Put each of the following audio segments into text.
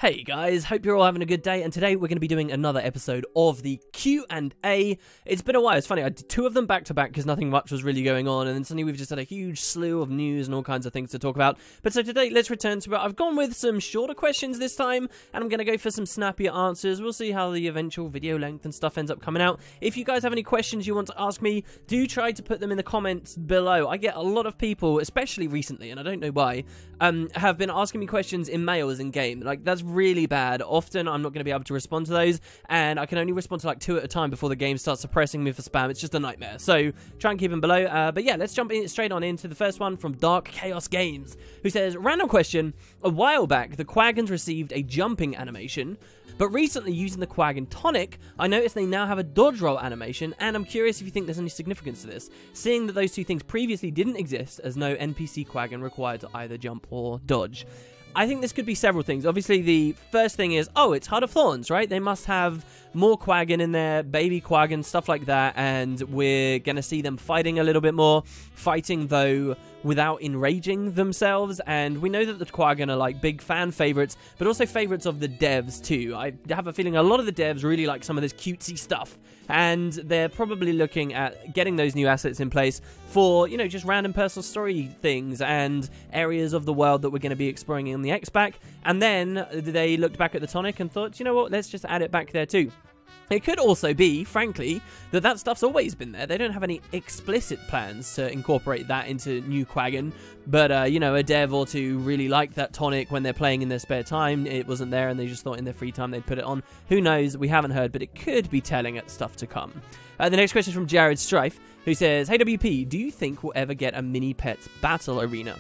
Hey guys, hope you're all having a good day, and today we're going to be doing another episode of the Q&A. It's been a while, it's funny, I did two of them back to back because nothing much was really going on, and then suddenly we've just had a huge slew of news and all kinds of things to talk about. But so today, let's return to it. I've gone with some shorter questions this time, and I'm going to go for some snappier answers. We'll see how the eventual video length and stuff ends up coming out. If you guys have any questions you want to ask me, do try to put them in the comments below. I get a lot of people, especially recently, and I don't know why, have been asking me questions in mails in game. Like, that's really bad. Often I'm not going to be able to respond to those, and I can only respond to like 2 at a time before the game starts suppressing me for spam. It's just a nightmare. So try and keep them below. But yeah, let's jump in straight on into the first one from Dark Chaos Games, who says, random question, a while back the Quaggans received a jumping animation, but recently using the Quaggan tonic, I noticed they now have a dodge roll animation, and I'm curious if you think there's any significance to this, seeing that those two things previously didn't exist, as no NPC Quaggan required to either jump or dodge. I think this could be several things. Obviously, the first thing is, oh, it's Heart of Thorns, right? They must have more Quaggan in there, baby Quaggan, stuff like that, and we're going to see them fighting a little bit more, fighting, though, without enraging themselves, and we know that the Quaggan are, like, big fan favorites, but also favorites of the devs, too. I have a feeling a lot of the devs really like some of this cutesy stuff, and they're probably looking at getting those new assets in place for, you know, just random personal story things and areas of the world that we're going to be exploring in the X-Pack, and then they looked back at the tonic and thought, you know what, let's just add it back there too. It could also be, frankly, that stuff's always been there. They don't have any explicit plans to incorporate that into new Quaggan, but, you know, a dev or two really like that tonic when they're playing in their spare time. It wasn't there, and they just thought in their free time they'd put it on. Who knows? We haven't heard, but it could be telling at stuff to come. The next question is from Jared Strife, who says, hey WP, do you think we'll ever get a mini-pets battle arena?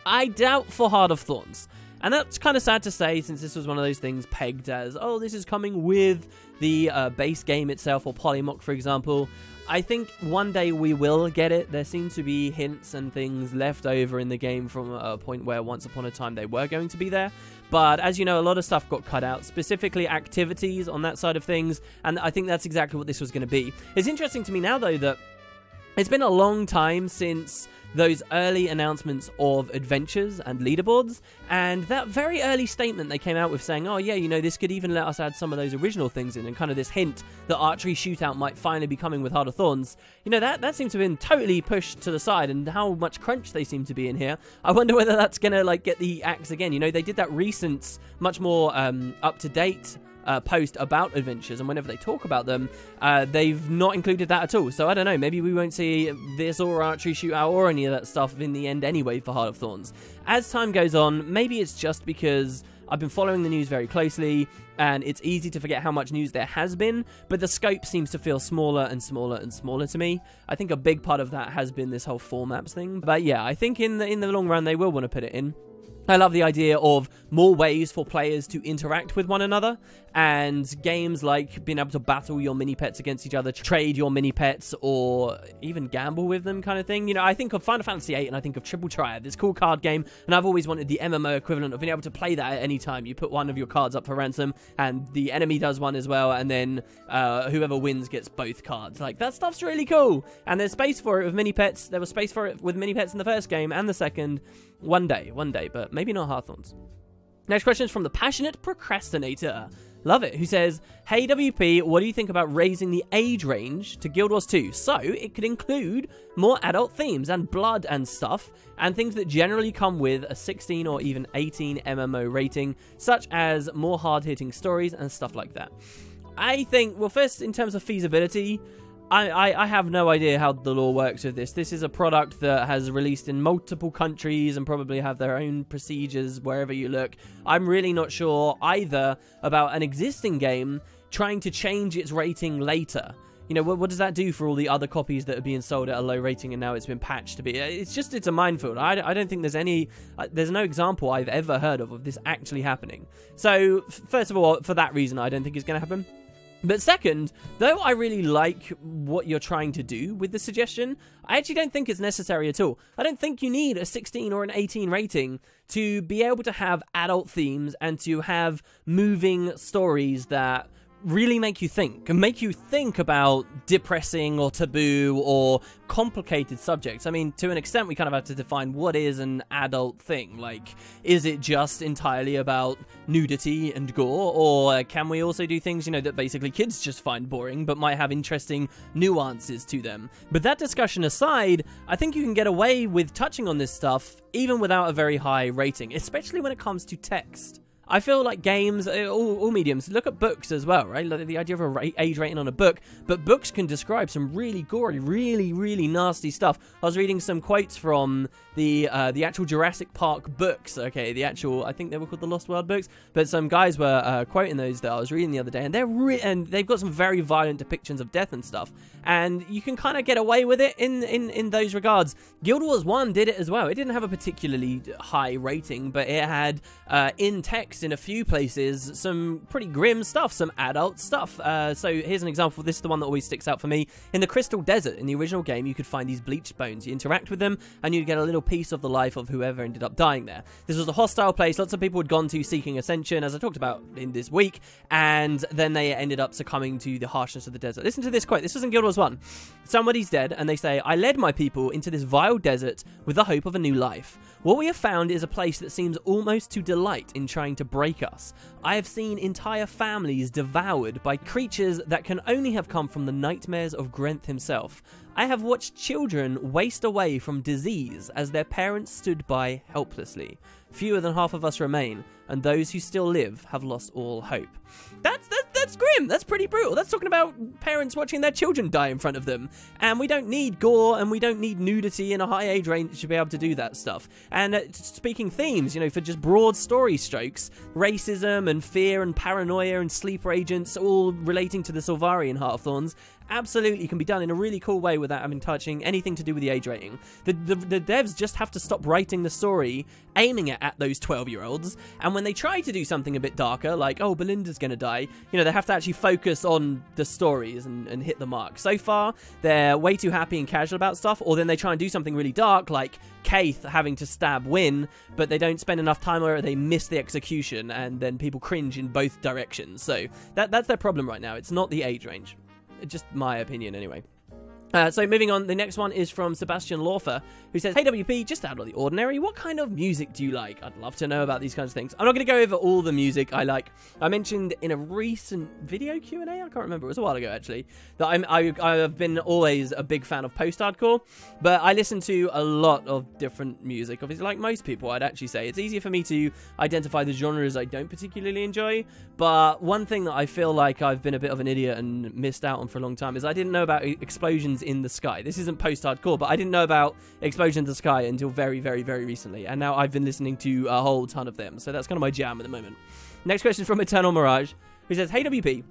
I doubt for Heart of Thorns. And that's kind of sad to say, since this was one of those things pegged as, oh, this is coming with the base game itself, or Polymock, for example. I think one day we will get it. There seem to be hints and things left over in the game from a point where once upon a time they were going to be there. But as you know, a lot of stuff got cut out, specifically activities on that side of things, and I think that's exactly what this was going to be. It's interesting to me now, though, that it's been a long time since those early announcements of adventures and leaderboards, and that very early statement they came out with saying, oh yeah, you know, this could even let us add some of those original things in, and kind of this hint that archery shootout might finally be coming with Heart of Thorns. You know, that seems to have been totally pushed to the side, and how much crunch they seem to be in here. I wonder whether that's gonna, like, get the axe again. You know, they did that recent, much more up-to-date post about adventures, and whenever they talk about them, they've not included that at all. So I don't know, maybe we won't see this or archery shootout or any of that stuff in the end anyway for Heart of Thorns. As time goes on, maybe it's just because I've been following the news very closely, and it's easy to forget how much news there has been, but the scope seems to feel smaller and smaller and smaller to me. I think a big part of that has been this whole 4 maps thing, but yeah, I think in the long run they will want to put it in. I love the idea of more ways for players to interact with one another, and games like being able to battle your mini-pets against each other, trade your mini-pets, or even gamble with them kind of thing. You know, I think of Final Fantasy VIII and I think of Triple Triad, this cool card game, and I've always wanted the MMO equivalent of being able to play that at any time. You put one of your cards up for ransom, and the enemy does one as well, and then whoever wins gets both cards. Like, that stuff's really cool, and there's space for it with mini-pets. There was space for it with mini-pets in the first game and the second. One day, but maybe not Heart of Thorns. Next question is from the Passionate Procrastinator. Love it. Who says, hey WP, what do you think about raising the age range to Guild Wars 2 so it could include more adult themes and blood and stuff, and things that generally come with a 16 or even 18 MMO rating, such as more hard-hitting stories and stuff like that? I think, well, first, in terms of feasibility, I have no idea how the law works with this. This is a product that has released in multiple countries and probably have their own procedures wherever you look. I'm really not sure either about an existing game trying to change its rating later. You know, what does that do for all the other copies that are being sold at a low rating and now it's been patched to be? It's a minefield. I don't think there's no example I've ever heard of this actually happening. So, first of all, for that reason, I don't think it's going to happen. But second, though I really like what you're trying to do with the suggestion, I actually don't think it's necessary at all. I don't think you need a 16 or an 18 rating to be able to have adult themes and to have moving stories that really make you think, and make you think about depressing or taboo or complicated subjects. I mean, to an extent, we kind of have to define what is an adult thing. Like, is it just entirely about nudity and gore, or can we also do things, you know, that basically kids just find boring but might have interesting nuances to them? But that discussion aside, I think you can get away with touching on this stuff even without a very high rating, especially when it comes to text. I feel like games, all mediums, look at books as well, right? Like the idea of a age rating on a book, but books can describe some really gory, really nasty stuff. I was reading some quotes from the actual Jurassic Park books, okay, the actual, I think they were called the Lost World books, but some guys were quoting those that I was reading the other day, and they've got some very violent depictions of death and stuff, and you can kind of get away with it in those regards. Guild Wars 1 did it as well. It didn't have a particularly high rating, but it had in text in a few places some pretty grim stuff, some adult stuff. So here's an example. This is the one that always sticks out for me. In the Crystal Desert, in the original game, you could find these bleached bones. You interact with them, and you'd get a little piece of the life of whoever ended up dying there. This was a hostile place. Lots of people had gone to seeking ascension, as I talked about in this week, and then they ended up succumbing to the harshness of the desert. Listen to this quote. This was in Guild Wars 1. Somebody's dead, and they say, "I led my people into this vile desert with the hope of a new life. What we have found is a place that seems almost to delight in trying to break us. I have seen entire families devoured by creatures that can only have come from the nightmares of Grenth himself. I have watched children waste away from disease as their parents stood by helplessly. Fewer than half of us remain, and those who still live have lost all hope." That's grim. That's pretty brutal. That's talking about parents watching their children die in front of them. And we don't need gore, and we don't need nudity in a high age range to be able to do that stuff. And speaking themes, you know, for just broad story strokes, racism and fear and paranoia and sleeper agents, all relating to the Silvarian Heart of Thorns, absolutely can be done in a really cool way without having touching anything to do with the age rating. The devs just have to stop writing the story, aiming it at those 12-year-olds, and when they try to do something a bit darker, like, oh, Belinda's gonna die, you know, they have to actually focus on the stories and hit the mark. So far, they're way too happy and casual about stuff, or then they try and do something really dark, like Kaith having to stab Wynn, but they don't spend enough time on it, they miss the execution, and then people cringe in both directions. So that's their problem right now. It's not the age range. Just my opinion, anyway. So moving on, the next one is from Sebastian Laufer, who says, "Hey WP, just out of the ordinary, what kind of music do you like? I'd love to know about these kinds of things." I'm not going to go over all the music I like. I mentioned in a recent video Q&A, I can't remember, it was a while ago actually, that I've been always a big fan of post-hardcore, but I listen to a lot of different music, obviously, like most people, I'd actually say. It's easier for me to identify the genres I don't particularly enjoy, but one thing that I feel like I've been a bit of an idiot and missed out on for a long time is I didn't know about explosions in the sky. This isn't post-hardcore, but I didn't know about explosions in the sky until very recently, and now I've been listening to a whole ton of them, so that's kind of my jam at the moment. Next question is from Eternal Mirage, who says, "Hey WP,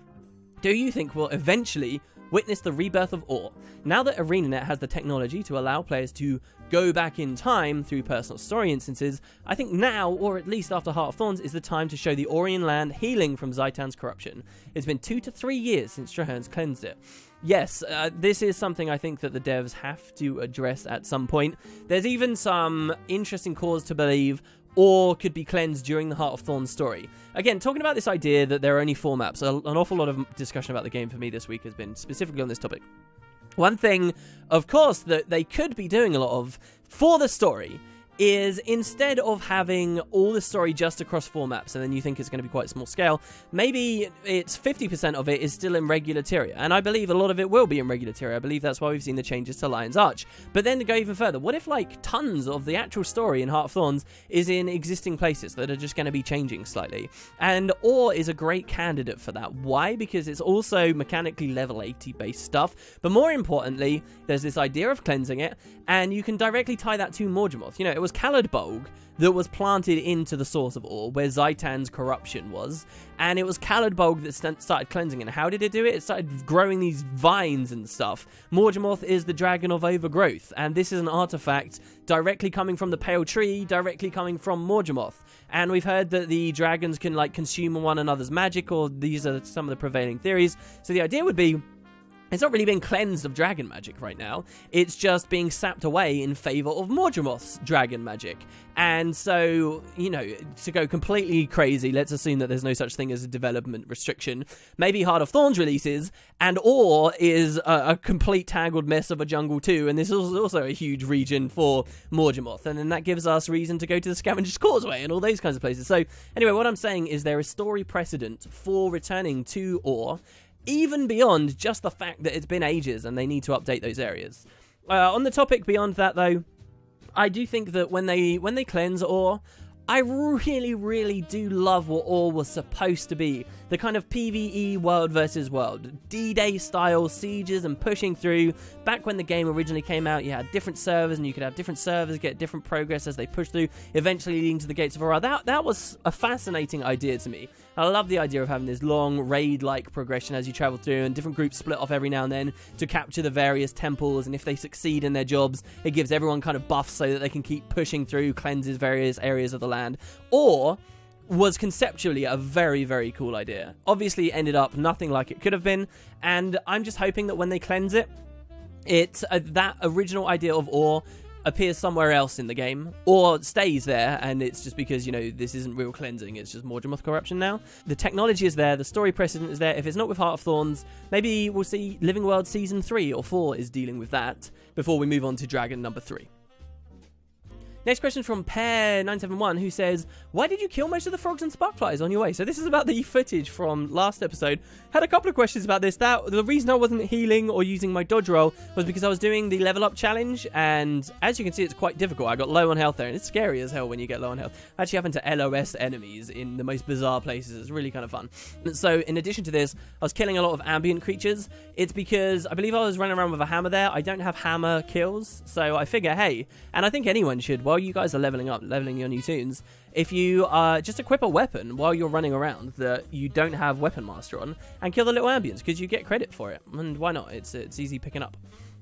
do you think we'll eventually witness the rebirth of Ore? Now that ArenaNet has the technology to allow players to go back in time through personal story instances, I think now, or at least after Heart of Thorns, is the time to show the Orion land healing from Zaitan's corruption. It's been 2 to 3 years since Strahan's cleansed it." Yes, this is something I think that the devs have to address at some point. There's even some interesting cause to believe Ore could be cleansed during the Heart of Thorns story. Again, talking about this idea that there are only 4 maps, an awful lot of discussion about the game for me this week has been specifically on this topic. One thing, of course, that they could be doing a lot of for the story is, instead of having all the story just across 4 maps and then you think it's going to be quite small scale, maybe it's 50% of it is still in regular Tyria, and I believe a lot of it will be in regular Tyria. I believe that's why we've seen the changes to Lion's Arch. But then to go even further, what if like tons of the actual story in Heart of Thorns is in existing places that are just going to be changing slightly? And Ore is a great candidate for that. Why? Because it's also mechanically level 80 based stuff, but more importantly, there's this idea of cleansing it, and you can directly tie that to Morgemoth. You know, it was Caladbolg that was planted into the source of Ore, where Zaitan's corruption was, and it was Caladbolg that started cleansing it. And how did it do it? It started growing these vines and stuff. Morgemoth is the dragon of overgrowth, and this is an artifact directly coming from the Pale Tree, directly coming from Morgemoth. And we've heard that the dragons can like consume one another's magic, or these are some of the prevailing theories. So the idea would be, it's not really being cleansed of dragon magic right now. It's just being sapped away in favor of Morgemoth's dragon magic. And so, you know, to go completely crazy, let's assume that there's no such thing as a development restriction. Maybe Heart of Thorns releases, and Ore is a complete tangled mess of a jungle too, and this is also a huge region for Morgemoth, and then that gives us reason to go to the Scavenger's Causeway and all those kinds of places. So, anyway, what I'm saying is there is story precedent for returning to Ore, even beyond just the fact that it's been ages and they need to update those areas. On the topic beyond that, though, I do think that when they cleanse Ore, I really do love what Ore was supposed to be. The kind of PvE world versus world. D-Day style sieges and pushing through. Back when the game originally came out, you had different servers and you could have different servers get different progress as they push through, eventually leading to the Gates of Ore. That was a fascinating idea to me. I love the idea of having this long raid-like progression as you travel through, and different groups split off every now and then to capture the various temples, and if they succeed in their jobs, it gives everyone kind of buffs so that they can keep pushing through, cleanses various areas of the land. Or was conceptually a very cool idea. Obviously, it ended up nothing like it could have been, and I'm just hoping that when they cleanse it, that original idea of Ore appears somewhere else in the game, or stays there, and it's just because, you know, this isn't real cleansing, it's just Morgemoth corruption now. The technology is there, the story precedent is there. If it's not with Heart of Thorns, maybe we'll see Living World Season 3 or 4 is dealing with that, before we move on to Dragon number 3. Next question from Pear971, who says, why did you kill most of the frogs and sparkflies on your way? So this is about the footage from last episode. Had a couple of questions about this. The reason I wasn't healing or using my dodge roll was because I was doing the level up challenge, and as you can see, it's quite difficult. I got low on health there, and it's scary as hell when you get low on health. I actually happened to LOS enemies in the most bizarre places. It's really kind of fun. So in addition to this, I was killing a lot of ambient creatures. It's because I believe I was running around with a hammer there. I don't have hammer kills, so I figure, hey, and I think anyone should, while you guys are leveling up, leveling your new tunes, if you just equip a weapon while you're running around that you don't have Weapon Master on, and kill the little ambience, because you get credit for it, and why not? It's easy picking up.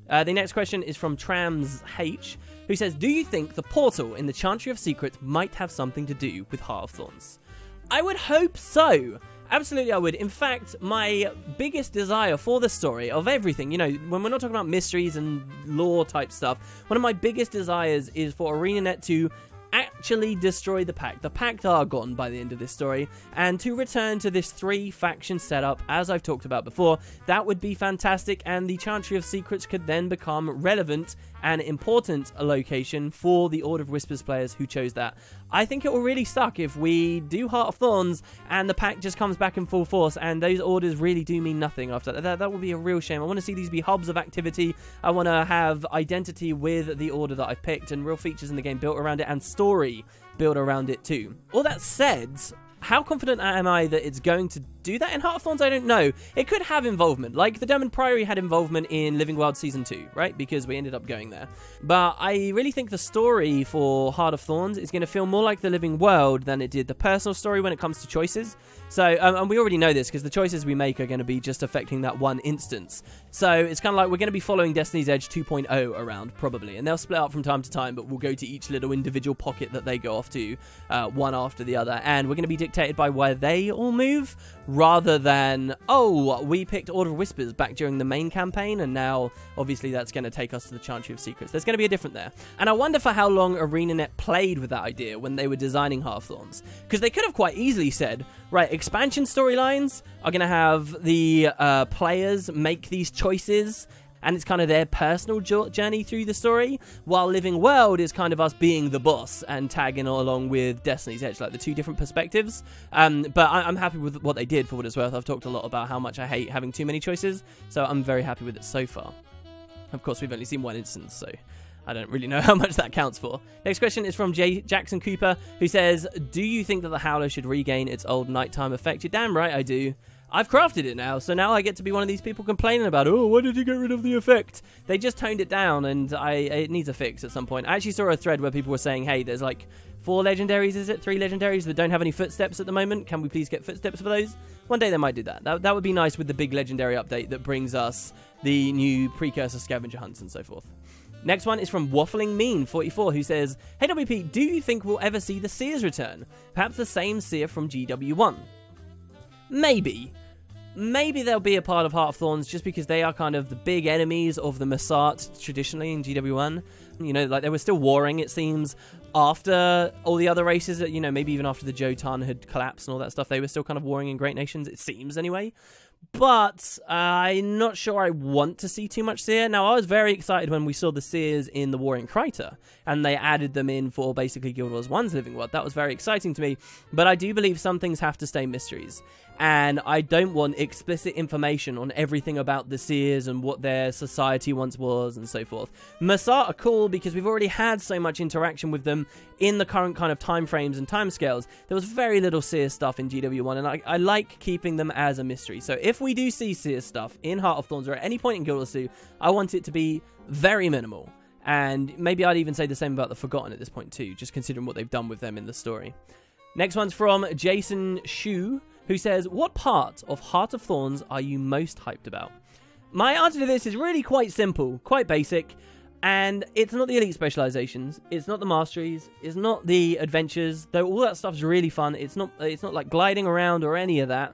The next question is from Trams H, who says, do you think the portal in the Chantry of Secrets might have something to do with Heart of Thorns? I would hope so. Absolutely, I would. In fact, my biggest desire for the story of everything, you know, when we're not talking about mysteries and lore type stuff, one of my biggest desires is for ArenaNet to actually destroy the Pact. The Pact are gone by the end of this story, and to return to this 3-faction setup, as I've talked about before, that would be fantastic, and the Chantry of Secrets could then become relevant and important a location for the Order of Whispers players who chose that. I think it will really suck if we do Heart of Thorns and the Pact just comes back in full force and those orders really do mean nothing after that. That would be a real shame. I want to see these be hubs of activity. I want to have identity with the order that I've picked and real features in the game built around it and story built around it too. All that said, how confident am I that it's going to do that in Heart of Thorns? I don't know. It could have involvement. Like, the Dermot Priory had involvement in Living World Season 2, right? Because we ended up going there. But I really think the story for Heart of Thorns is going to feel more like the Living World than it did the personal story when it comes to choices. So, and we already know this, because the choices we make are going to be just affecting that one instance. So, it's kind of like we're going to be following Destiny's Edge 2.0 around, probably. And they'll split up from time to time, but we'll go to each little individual pocket that they go off to, one after the other. And we're going to be dictated by where they all move, rather than, oh, we picked Order of Whispers back during the main campaign, and now, obviously, that's going to take us to the Chantry of Secrets. There's going to be a different there. And I wonder for how long ArenaNet played with that idea when they were designing Heart of Thorns. Because they could have quite easily said, right, expansion storylines are going to have the players make these choices, and it's kind of their personal journey through the story, while Living World is kind of us being the boss and tagging along with Destiny's Edge, like the two different perspectives. But I'm happy with what they did, for what it's worth. I've talked a lot about how much I hate having too many choices, so I'm very happy with it so far. Of course, we've only seen one instance, so I don't really know how much that counts for. Next question is from Jackson Cooper, who says, do you think that the Howler should regain its old nighttime effect? You're damn right I do. I've crafted it now, so now I get to be one of these people complaining about, oh, why did you get rid of the effect? They just toned it down, and it needs a fix at some point. I actually saw a thread where people were saying, hey, there's like 4 legendaries, is it? 3 legendaries that don't have any footsteps at the moment. Can we please get footsteps for those? One day they might do that. That would be nice with the big legendary update that brings us the new precursor scavenger hunts and so forth. Next one is from Waffling Mean 44, who says, hey WP, do you think we'll ever see the Seers return? Perhaps the same Seer from GW1? Maybe. maybe they'll be a part of Heart of Thorns just because they are kind of the big enemies of the Masart traditionally in GW1. You know, like they were still warring, it seems, after all the other races, you know, maybe even after the Jotun had collapsed and all that stuff, they were still kind of warring in Great Nations, it seems anyway. But I'm not sure I want to see too much Seer. Now, I was very excited when we saw the Seers in the Warring Kryta, and they added them in for basically Guild Wars 1's Living World. That was very exciting to me, but I do believe some things have to stay mysteries. And I don't want explicit information on everything about the Seers and what their society once was and so forth. Masart are cool because we've already had so much interaction with them in the current kind of time frames and timescales. There was very little Seer stuff in GW1, and I like keeping them as a mystery. So if we do see Seer stuff in Heart of Thorns or at any point in Guild Wars 2, I want it to be very minimal. And maybe I'd even say the same about the Forgotten at this point too, just considering what they've done with them in the story. Next one's from Jason Shu, who says, what part of Heart of Thorns are you most hyped about? My answer to this is really quite simple, quite basic, and it's not the elite specializations, it's not the masteries, it's not the adventures, though all that stuff's really fun. It's not like gliding around or any of that.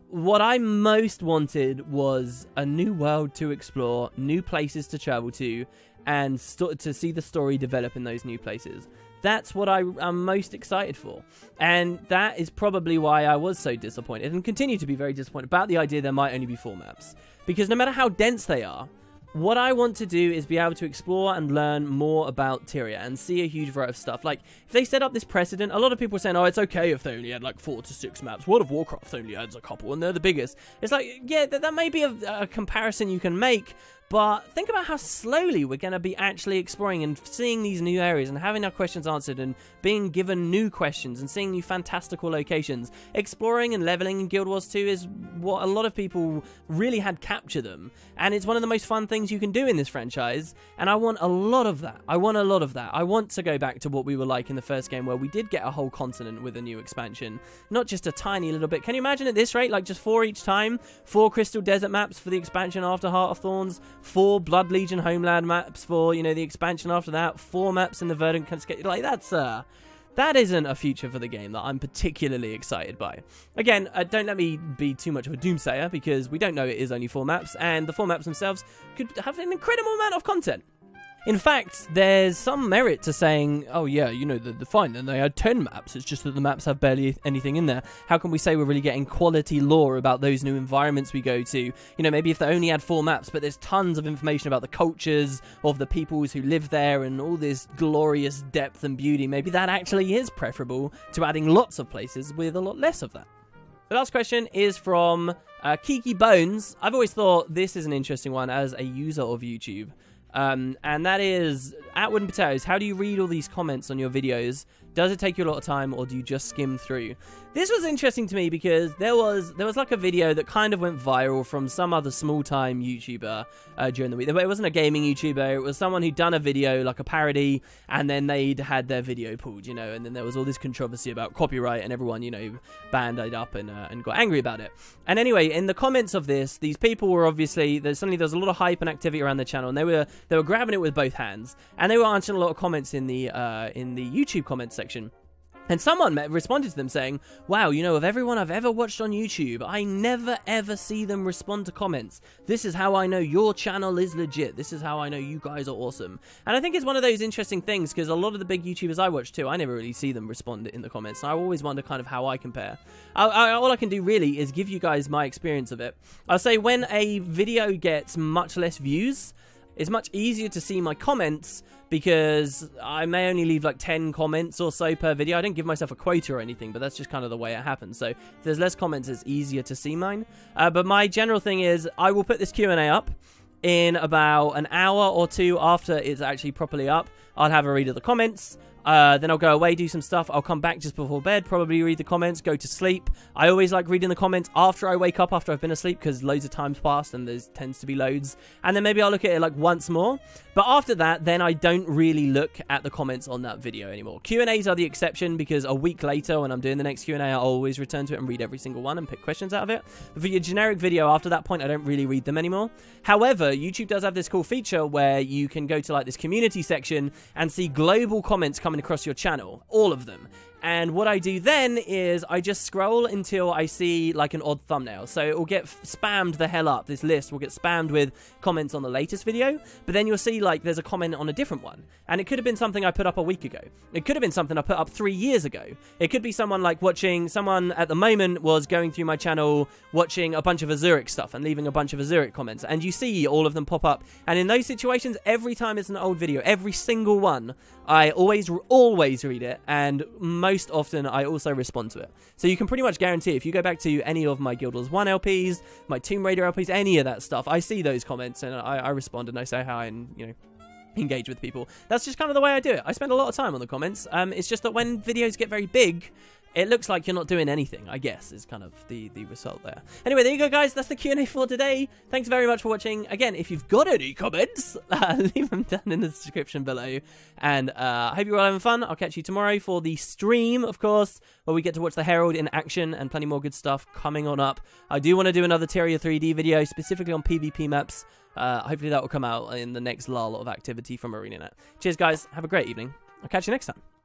What I most wanted was a new world to explore, new places to travel to, and to see the story develop in those new places. That's what I'm most excited for. And that is probably why I was so disappointed and continue to be very disappointed about the idea there might only be 4 maps. Because no matter how dense they are, what I want to do is be able to explore and learn more about Tyria and see a huge variety of stuff. Like, if they set up this precedent, a lot of people are saying, oh, it's okay if they only had like 4 to 6 maps. World of Warcraft only adds a couple and they're the biggest. It's like, yeah, that may be a comparison you can make, but think about how slowly we're going to be actually exploring and seeing these new areas and having our questions answered and being given new questions and seeing new fantastical locations. Exploring and leveling in Guild Wars 2 is what a lot of people really had capture them. And it's one of the most fun things you can do in this franchise. And I want a lot of that. I want to go back to what we were like in the first game where we did get a whole continent with a new expansion. Not just a tiny little bit. Can you imagine at this rate? Like just 4 each time? 4 Crystal Desert maps for the expansion after Heart of Thorns. 4 Blood Legion Homeland maps for, you know, the expansion after that. 4 maps in the Verdant Cascade. Like, that isn't a future for the game that I'm particularly excited by. Again, don't let me be too much of a doomsayer, because we don't know it is only 4 maps, and the 4 maps themselves could have an incredible amount of content. In fact, there's some merit to saying, oh yeah, you know, the fine, then they had 10 maps, it's just that the maps have barely anything in there. How can we say we're really getting quality lore about those new environments we go to? You know, maybe if they only had 4 maps, but there's tons of information about the cultures of the peoples who live there and all this glorious depth and beauty, maybe that actually is preferable to adding lots of places with a lot less of that. The last question is from Kiki Bones. I've always thought this is an interesting one as a user of YouTube. And that is, at Wooden Potatoes, how do you read all these comments on your videos? Does it take you a lot of time, or do you just skim through? This was interesting to me because there was like a video that kind of went viral from some other small-time YouTuber during the week. It wasn't a gaming YouTuber. It was someone who'd done a video, like a parody, and then they'd had their video pulled, you know, and then there was all this controversy about copyright, and everyone, you know, banded up and got angry about it. And anyway, in the comments of this, these people were obviously, suddenly there was a lot of hype and activity around the channel, and they were grabbing it with both hands, and they were answering a lot of comments in the YouTube comments section. And someone responded to them saying, wow, you know, of everyone I've ever watched on YouTube, I never ever see them respond to comments. This is how I know your channel is legit. This is how I know you guys are awesome. And I think it's one of those interesting things, because a lot of the big YouTubers I watch too, I never really see them respond in the comments. And I always wonder kind of how I compare. All I can do really is give you guys my experience of it. I'll say when a video gets much less views, it's much easier to see my comments, because I may only leave like 10 comments or so per video. I don't give myself a quota or anything, but that's just kind of the way it happens. So if there's less comments, it's easier to see mine. But my general thing is I will put this Q&A up in about an hour or 2 after it's actually properly up. I'll have a read of the comments. Then I'll go away, do some stuff. I'll come back just before bed, probably read the comments, go to sleep. I always like reading the comments after I wake up, after I've been asleep, because loads of time's passed and there tends to be loads. And then maybe I'll look at it like once more. But after that, then I don't really look at the comments on that video anymore. Q&As are the exception, because a week later when I'm doing the next Q&A, I'll always return to it and read every single one and pick questions out of it. But for your generic video, after that point, I don't really read them anymore. However, YouTube does have this cool feature where you can go to like this community section and see global comments coming across your channel, all of them. And what I do then is I just scroll until I see like an odd thumbnail. So it will get spammed the hell up. This list will get spammed with comments on the latest video, but then you'll see like there's a comment on a different one. And it could have been something I put up a week ago. It could have been something I put up 3 years ago. It could be someone like someone at the moment was going through my channel watching a bunch of Azuric stuff and leaving a bunch of Azuric comments. And you see all of them pop up. And in those situations, every time it's an old video, every single one, I always read it, and most often I also respond to it. So you can pretty much guarantee if you go back to any of my Guild Wars 1 LPs, my Tomb Raider LPs, any of that stuff, I see those comments and I respond and I say hi and, you know, engage with people. That's just kind of the way I do it. I spend a lot of time on the comments. It's just that when videos get very big, it looks like you're not doing anything, I guess, is kind of the result there. Anyway, there you go, guys. That's the Q&A for today. Thanks very much for watching. Again, if you've got any comments, leave them down in the description below. And I hope you're all having fun. I'll catch you tomorrow for the stream, of course, where we get to watch the Herald in action and plenty more good stuff coming on up. I do want to do another Terraria 3D video, specifically on PvP maps. Hopefully that will come out in the next lull of activity from ArenaNet. Cheers, guys. Have a great evening. I'll catch you next time.